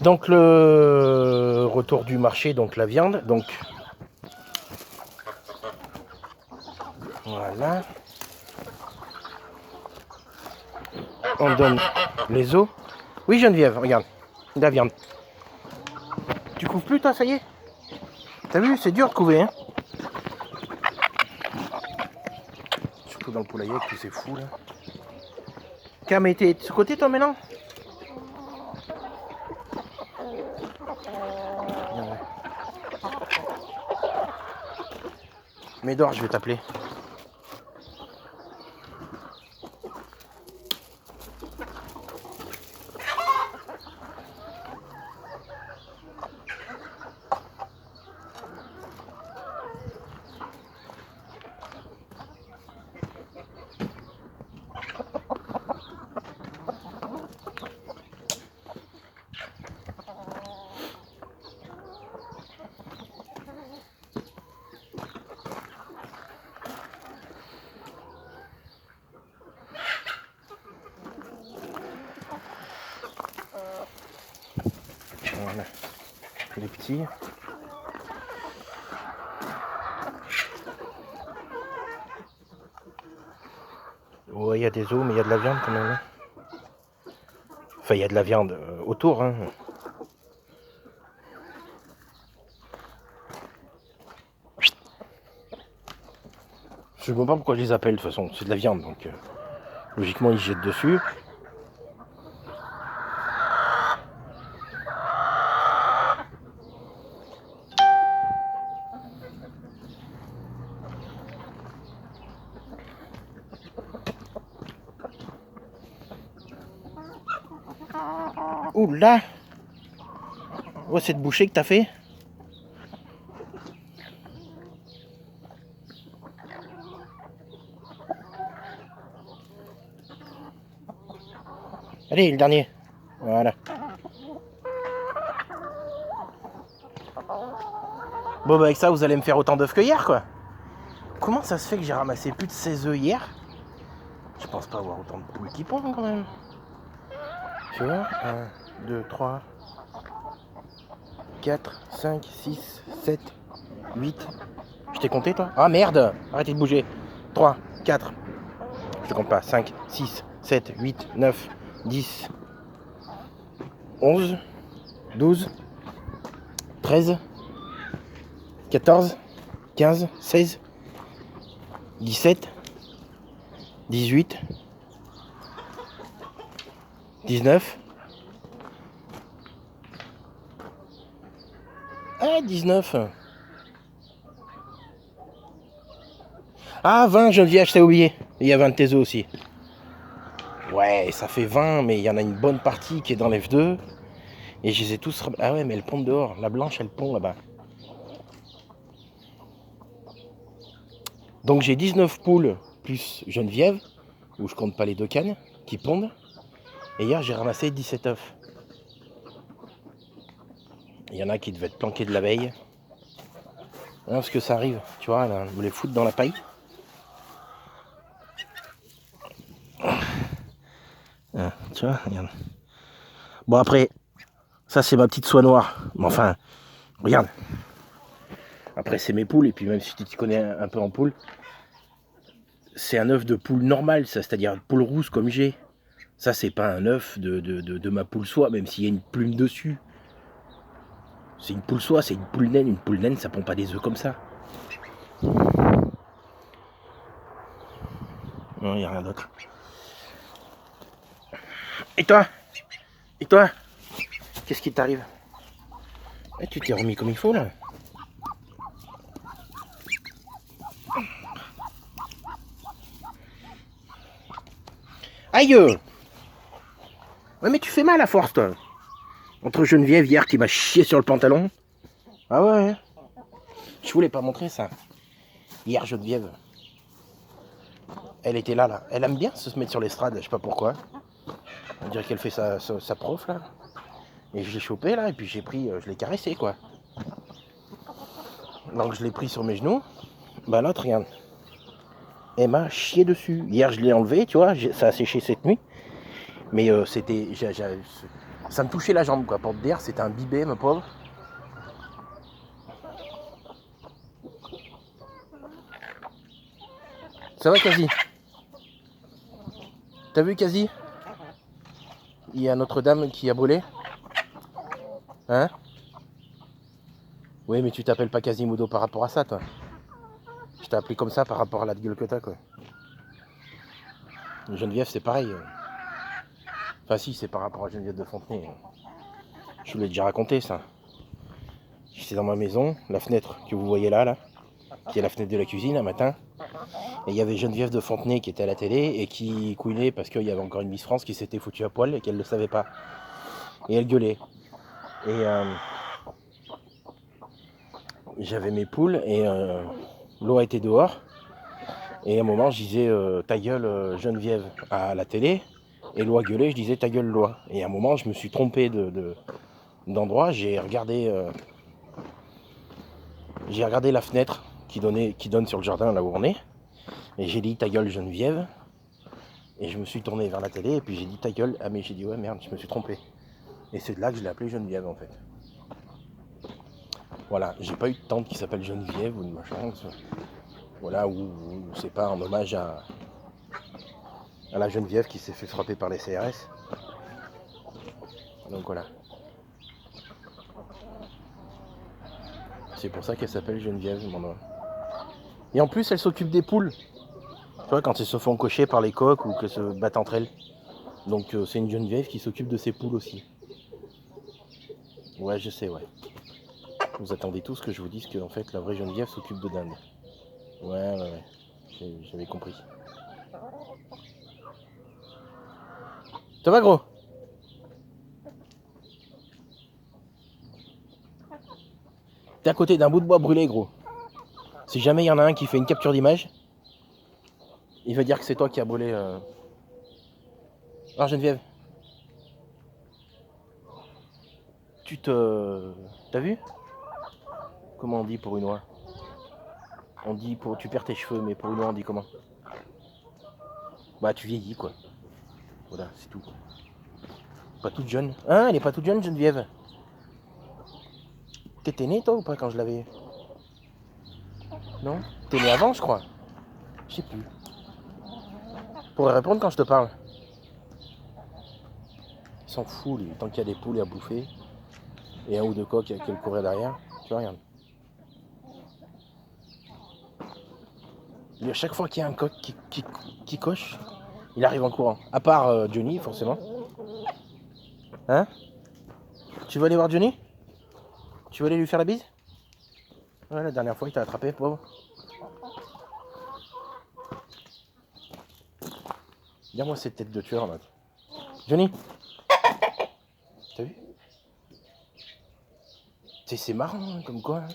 Donc le retour du marché, donc la viande, donc voilà. On donne les os. Oui Geneviève, regarde, la viande. Tu couves plus toi, ça y est? T'as vu, c'est dur de couver, hein? Surtout dans le poulailler avec tous ces fous là. Cam, t'es de ce côté toi maintenant? Médor, je vais t'appeler. Voilà, les petits. Ouais, il y a des os, mais il y a de la viande quand même. Enfin, il y a de la viande autour. Hein. Je ne sais pas pourquoi je les appelle, de toute façon. C'est de la viande, donc logiquement, ils jettent dessus. Ouh là! Ouais, cette bouchée que t'as fait. Allez, le dernier. Voilà. Bon, bah avec ça, vous allez me faire autant d'œufs que hier, quoi. Comment ça se fait que j'ai ramassé plus de 16 œufs hier? Je pense pas avoir autant de poules qui pondent, quand même. Tu vois? 1, 2, 3, 4, 5, 6, 7, 8. Je t'ai compté, toi? Ah, merde! Arrêtez de bouger. 3, 4. Je te compte pas. 5, 6, 7, 8, 9, 10, 11, 12, 13, 14, 15, 16, 17, 18, 19. Ah, 19. Ah, 20, Geneviève, je t'ai oublié. Il y a 20 de tes œufs aussi. Ouais, ça fait 20, mais il y en a une bonne partie qui est dans l'F2. Et je les ai tous... Ah ouais, mais elles pondent dehors. La blanche, elle pond là-bas. Donc j'ai 19 poules plus Geneviève, où je compte pas les deux cannes, qui pondent. Et hier, j'ai ramassé 17 œufs. Il y en a qui devaient être planqués de la veille. Non, parce que ça arrive, tu vois, là, vous les foutre dans la paille. Ah, tu vois, regarde. Bon, après, ça, c'est ma petite soie noire. Mais enfin, regarde. Après, c'est mes poules, et puis même si tu t'y connais un peu en poule, c'est un œuf de poule normale, ça, c'est-à-dire poule rousse comme j'ai. Ça, c'est pas un œuf de ma poule soie, même s'il y a une plume dessus. C'est une poule soie, c'est une poule naine. Une poule naine, ça pond pas des œufs comme ça. Non, il n'y a rien d'autre. Et toi? Et toi? Qu'est-ce qui t'arrive? Eh, tu t'es remis comme il faut, là. Aïe! Ouais, mais tu fais mal à force, toi. Entre Geneviève hier qui m'a chié sur le pantalon. Ah ouais. Je voulais pas montrer ça. Hier, Geneviève, elle était là, là. Elle aime bien se mettre sur l'estrade, je sais pas pourquoi. On dirait qu'elle fait sa prof, là. Et je l'ai chopé, là, et puis j'ai pris, je l'ai caressé, quoi. Donc je l'ai pris sur mes genoux. Bah l'autre, regarde. Elle m'a chié dessus. Hier, je l'ai enlevé, tu vois, ça a séché cette nuit. Mais c'était... Ça me touchait la jambe, quoi. Pour te dire, c'était un bibet, ma pauvre. Ça va, Quasi? T'as vu, Quasi? Il y a Notre-Dame qui a brûlé. Hein? Oui, mais tu t'appelles pas Quasimodo par rapport à ça, toi. Je t'ai appelé comme ça par rapport à la gueule que t'as, quoi. Geneviève, c'est pareil. Enfin, si, c'est par rapport à Geneviève de Fontenay. Je vous l'ai déjà raconté, ça. J'étais dans ma maison, la fenêtre que vous voyez là, qui est la fenêtre de la cuisine, un matin. Et il y avait Geneviève de Fontenay qui était à la télé et qui couinait parce qu'il y avait encore une Miss France qui s'était foutue à poil et qu'elle ne le savait pas. Et elle gueulait. Et j'avais mes poules et l'eau était dehors. Et à un moment, je disais ta gueule Geneviève à la télé. Et l'eau gueulait, je disais ta gueule loi. Et à un moment, je me suis trompé d'endroit. J'ai regardé la fenêtre qui donne sur le jardin là où on est. Et j'ai dit ta gueule Geneviève. Et je me suis tourné vers la télé et puis j'ai dit ta gueule. Ah mais j'ai dit ouais merde, je me suis trompé. Et c'est de là que je l'ai appelée Geneviève en fait. Voilà, j'ai pas eu de tante qui s'appelle Geneviève ou de machin. Voilà, ou c'est pas en hommage à la Geneviève qui s'est fait frapper par les CRS. Donc voilà. C'est pour ça qu'elle s'appelle Geneviève, mon nom. Et en plus, elle s'occupe des poules. Tu vois, quand elles se font cocher par les coqs ou qu'elles se battent entre elles. Donc c'est une Geneviève qui s'occupe de ses poules aussi. Ouais, je sais, ouais. Vous attendez tous que je vous dise que en fait, la vraie Geneviève s'occupe de dindes. Ouais. J'avais compris. Ça va, gros? T'es à côté d'un bout de bois brûlé, gros. Si jamais il y en a un qui fait une capture d'image, il va dire que c'est toi qui as brûlé. Alors Geneviève, t'as vu? Comment on dit pour une oie? On dit tu perds tes cheveux, mais pour une oie on dit comment? Bah tu vieillis quoi. Voilà, c'est tout. Pas toute jeune. Hein, elle est pas toute jeune, Geneviève? T'étais née toi ou pas quand je l'avais? Non? T'es née avant, je crois. Je sais plus. Pourrais répondre quand je te parle. Il s'en fout, lui, tant qu'il y a des poules à bouffer. Et un ou deux coqs qui le courir derrière. Tu vois, regarde. Lui, à chaque fois qu'il y a un coq qui coche, il arrive en courant. À part Johnny, forcément. Hein? Tu veux aller voir Johnny? Tu veux aller lui faire la bise? Ouais, la dernière fois, il t'a attrapé, pauvre. Regarde-moi cette tête de tueur, là. Johnny? T'as vu? C'est marrant, hein, comme quoi. Hein.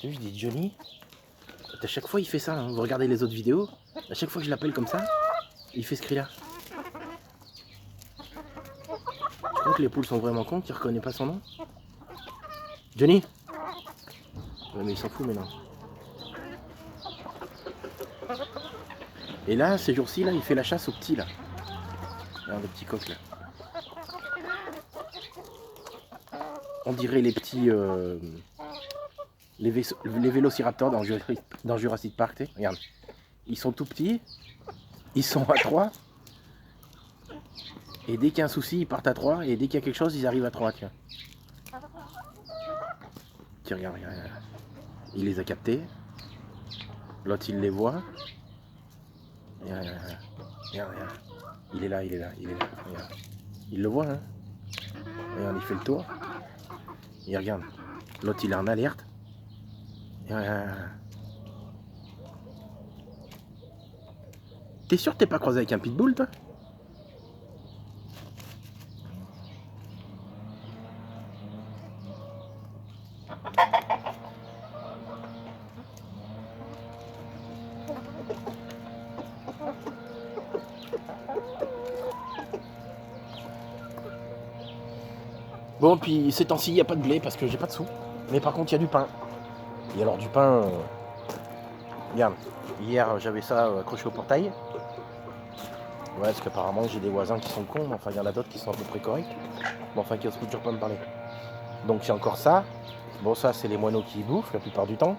T'as vu, je dis Johnny. À chaque fois, il fait ça. Hein. Vous regardez les autres vidéos. À chaque fois que je l'appelle comme ça, il fait ce cri-là. Je crois que les poules sont vraiment cons, qu'il reconnaît pas son nom. Johnny? Ouais, mais il s'en fout maintenant. Et là, ces jours-ci, là, il fait la chasse aux petits, là. Regarde le petit coq, là. On dirait les petits... les vélociraptors dans Jurassic Park, tu sais. Regarde. Ils sont tout petits. Ils sont à 3. Et dès qu'il y a un souci, ils partent à 3. Et dès qu'il y a quelque chose, ils arrivent à 3, tiens. Tiens, regarde. Il les a captés. L'autre, il les voit. Regarde. Il est là. Regarde. Il le voit, hein. Regarde, il fait le tour. Et regarde. L'autre, il est en alerte. T'es sûr que t'es pas croisé avec un pitbull, toi? Bon, puis ces temps-ci, il n'y a pas de blé parce que j'ai pas de sous. Mais par contre, il y a du pain. Et alors, du pain... regarde, hier, j'avais ça accroché au portail. Ouais, parce qu'apparemment j'ai des voisins qui sont cons, mais enfin il y en a d'autres qui sont à peu près corrects. Mais enfin qui osent toujours pas me parler. Donc c'est encore ça. Bon, ça c'est les moineaux qui y bouffent la plupart du temps.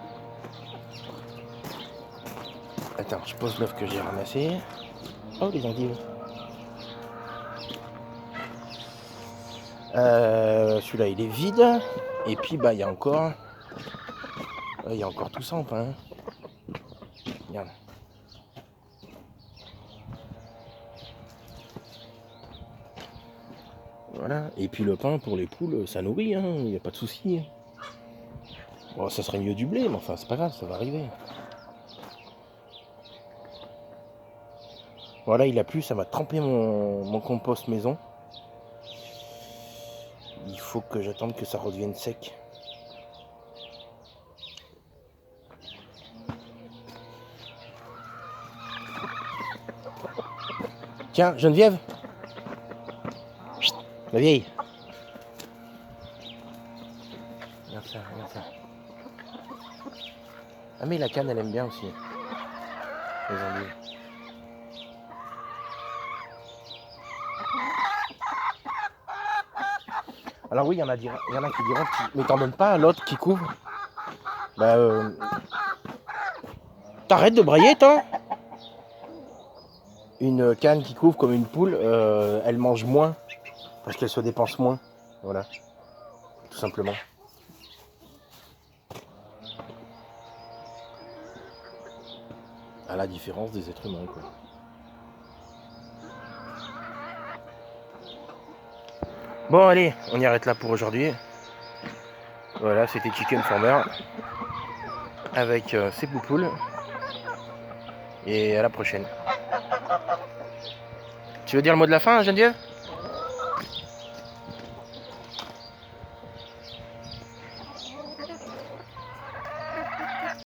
Attends, je pose l'œuf que j'ai ramassé. Oh, les endives. Celui-là il est vide. Et puis bah il y a encore tout ça en pain. Regarde. Voilà. Et puis le pain pour les poules, ça nourrit, hein. Il n'y a pas de souci. Bon, ça serait mieux du blé, mais enfin c'est pas grave, ça va arriver. Voilà, il a plu, ça va tremper mon compost maison. Il faut que j'attende que ça redevienne sec. Tiens, Geneviève. Chut, la vieille. Regarde ça, regarde ça. Ah mais la canne, elle aime bien aussi. Les endives. Alors oui, il y en a qui diront, mais t'en donnes pas à l'autre qui couvre. Bah t'arrêtes de brailler, toi. Une canne qui couvre comme une poule, elle mange moins parce qu'elle se dépense moins. Voilà, tout simplement. À la différence des êtres humains, quoi. Bon, allez, on y arrête là pour aujourd'hui. Voilà, c'était Chicken Farmer avec ses poupoules. Et à la prochaine. Tu veux dire le mot de la fin, Geneviève ?